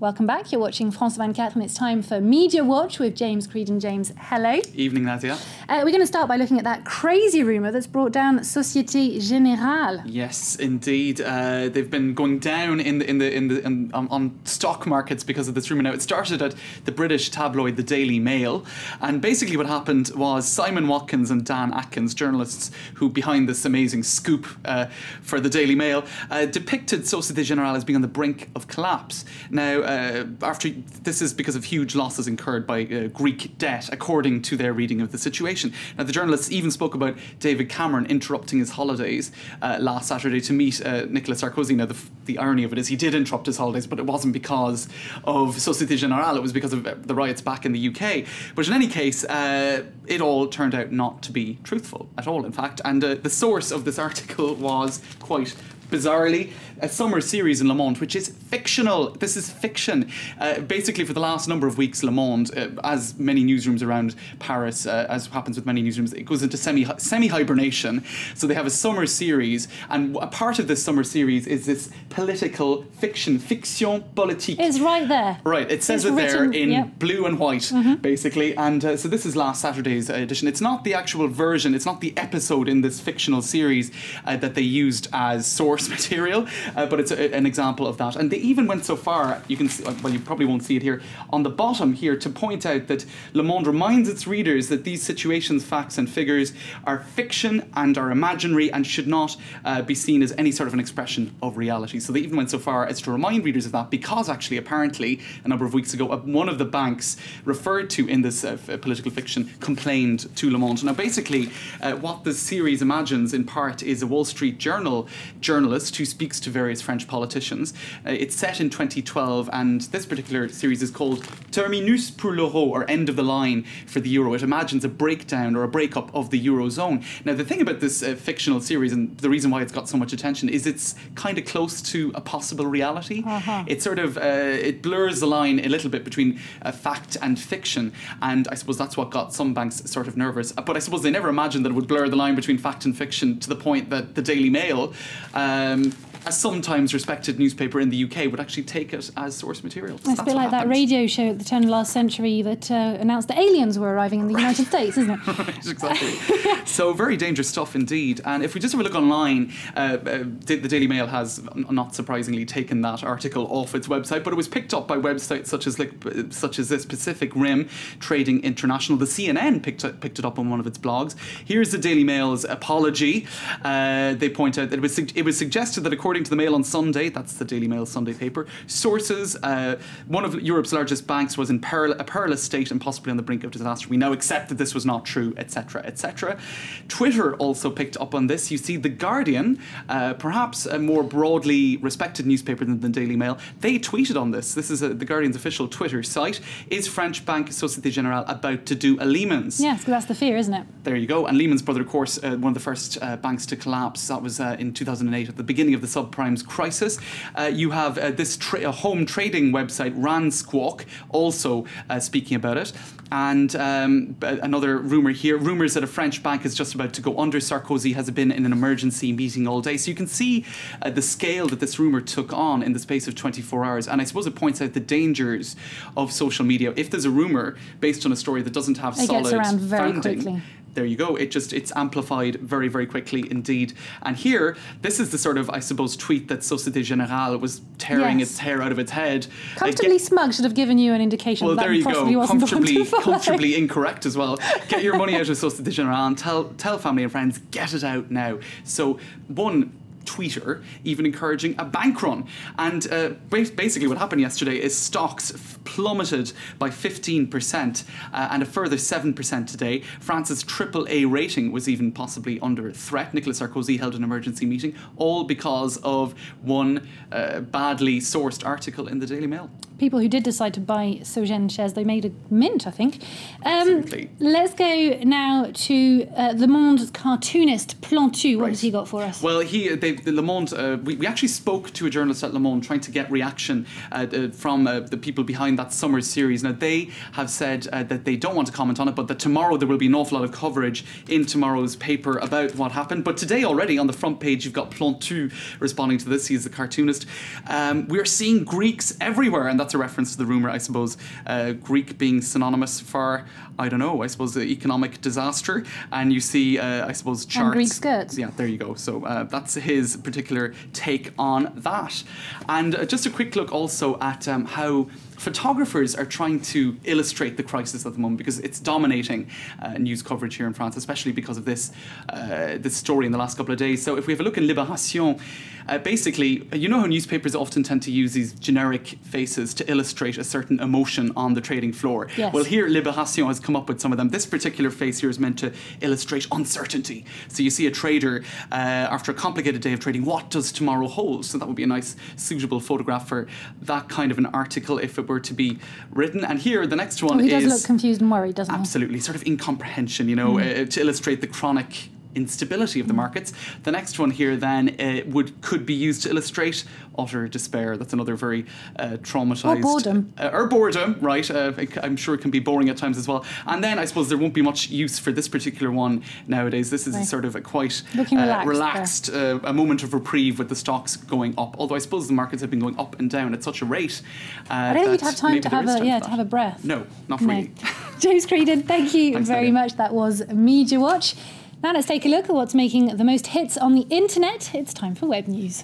Welcome back. You're watching France 24 and it's time for Media Watch with James Creed and James. Hello. Evening, Nadia. We're going to start by looking at that crazy rumour that's brought down Société Générale. Yes, indeed. They've been going down on stock markets because of this rumour. Now, it started at the British tabloid The Daily Mail, and basically what happened was Simon Watkins and Dan Atkins, journalists who behind this amazing scoop for The Daily Mail, depicted Société Générale as being on the brink of collapse. Now, this is because of huge losses incurred by Greek debt, according to their reading of the situation. Now, the journalists even spoke about David Cameron interrupting his holidays last Saturday to meet Nicolas Sarkozy. Now, the irony of it is he did interrupt his holidays, but it wasn't because of Société Générale, it was because of the riots back in the UK. But in any case, it all turned out not to be truthful at all, in fact. And the source of this article was quite bizarrely a summer series in Le Monde, which is fictional. This is fiction. Basically, for the last number of weeks, Le Monde, as many newsrooms around Paris, as happens with many newsrooms, it goes into semi-hibernation. So they have a summer series, and a part of this summer series is this political fiction, fiction politique. It's right there. Right, it says it there in blue and white, basically. And so this is last Saturday's edition. It's not the actual version, it's not the episode in this fictional series that they used as source material, but it's an example of that. And they even went so far, you can see, well, you probably won't see it here, on the bottom here, to point out that Le Monde reminds its readers that these situations, facts and figures are fiction and are imaginary and should not be seen as any sort of an expression of reality. So they even went so far as to remind readers of that, because actually, apparently, a number of weeks ago, one of the banks referred to in this political fiction complained to Le Monde. Now, basically, what the series imagines, in part, is a Wall Street Journal journalist who speaks to various French politicians. It's set in 2012, and this particular series is called Terminus pour l'euro, or End of the Line for the Euro. It imagines a breakdown or a breakup of the Eurozone. Now, the thing about this fictional series, and the reason why it's got so much attention, is it's kind of close to a possible reality. It sort of, it blurs the line a little bit between fact and fiction, and I suppose that's what got some banks sort of nervous. But I suppose they never imagined that it would blur the line between fact and fiction to the point that the Daily Mail, a sometimes respected newspaper in the UK, would actually take it as source material. It's a bit like that radio show at the turn of last century that announced that aliens were arriving in the United States, isn't it? Right, exactly. So very dangerous stuff indeed. And if we just have a look online, the Daily Mail has, not surprisingly, taken that article off its website, but it was picked up by websites such as this Pacific Rim Trading International. The CNN picked it up on one of its blogs. Here's the Daily Mail's apology. They point out that it was suggested that according to the Mail on Sunday, that's the Daily Mail Sunday paper, sources, one of Europe's largest banks was in a perilous state and possibly on the brink of disaster. We now accept that this was not true, etc., etc. Twitter also picked up on this. You see The Guardian, perhaps a more broadly respected newspaper than the Daily Mail, they tweeted on this. This is The Guardian's official Twitter site. Is French bank Société Générale about to do a Lehman's? Yes, because that's the fear, isn't it? There you go. And Lehman's Brothers, of course, one of the first banks to collapse. That was in 2008, at the beginning of the subprimes crisis. You have this home trading website, Ransquawk, also speaking about it. And another rumour here, rumours that a French bank is just about to go under. Sarkozy has been in an emergency meeting all day. So you can see the scale that this rumour took on in the space of 24 hours. And I suppose it points out the dangers of social media. If there's a rumour based on a story that doesn't have solid it gets around very founding, quickly. There you go. It's amplified very, very quickly indeed. And here, this is the sort of, I suppose, tweet that Société Générale was tearing its hair out of its head. Comfortably Smug should have given you an indication. Well, that there you go. Comfortably incorrect incorrect as well. Get your money out of Société Générale and tell family and friends, get it out now. So one tweeter even encouraging a bank run. And basically what happened yesterday is stocks plummeted by 15% and a further 7% today. France's AAA rating was even possibly under threat. Nicolas Sarkozy held an emergency meeting, all because of one badly sourced article in the Daily Mail. People who did decide to buy Sogén shares, they made a mint, I think. Absolutely. Let's go now to Le Monde's cartoonist Plantu. What has he got for us? Well, they the Le Monde, we actually spoke to a journalist at Le Monde trying to get reaction from the people behind that summer series. Now, they have said that they don't want to comment on it, but that tomorrow there will be an awful lot of coverage in tomorrow's paper about what happened. But today already on the front page, you've got Plantu responding to this. He's the cartoonist. We're seeing Greeks everywhere, and that's a reference to the rumour, I suppose, Greek being synonymous for, I don't know, I suppose the economic disaster. And you see, I suppose, charts. And Greek skirts. Yeah, there you go. So that's his particular take on that. And just a quick look also at how photographers are trying to illustrate the crisis at the moment, because it's dominating news coverage here in France, especially because of this story in the last couple of days. So if we have a look in Libération, basically, you know how newspapers often tend to use these generic faces to illustrate a certain emotion on the trading floor. Yes. Well, here Libération has come up with some of them. This particular face here is meant to illustrate uncertainty. So you see a trader after a complicated day of trading, what does tomorrow hold? So that would be a nice, suitable photograph for that kind of an article if it were to be written. And here, the next one is... He does look confused and worried, doesn't he? Absolutely, sort of incomprehension, you know, to illustrate the chronic instability of the markets. The next one here then could be used to illustrate utter despair. That's another very traumatized... Or boredom. Or boredom, right. I'm sure it can be boring at times as well. And then I suppose there won't be much use for this particular one nowadays. This is sort of a quite relaxed a moment of reprieve with the stocks going up. Although I suppose the markets have been going up and down at such a rate. I don't think you'd have time to have a breath. No, not really. James Creedon, thank you Thanks, very much. That was Media Watch. Now let's take a look at what's making the most hits on the internet. It's time for Web News.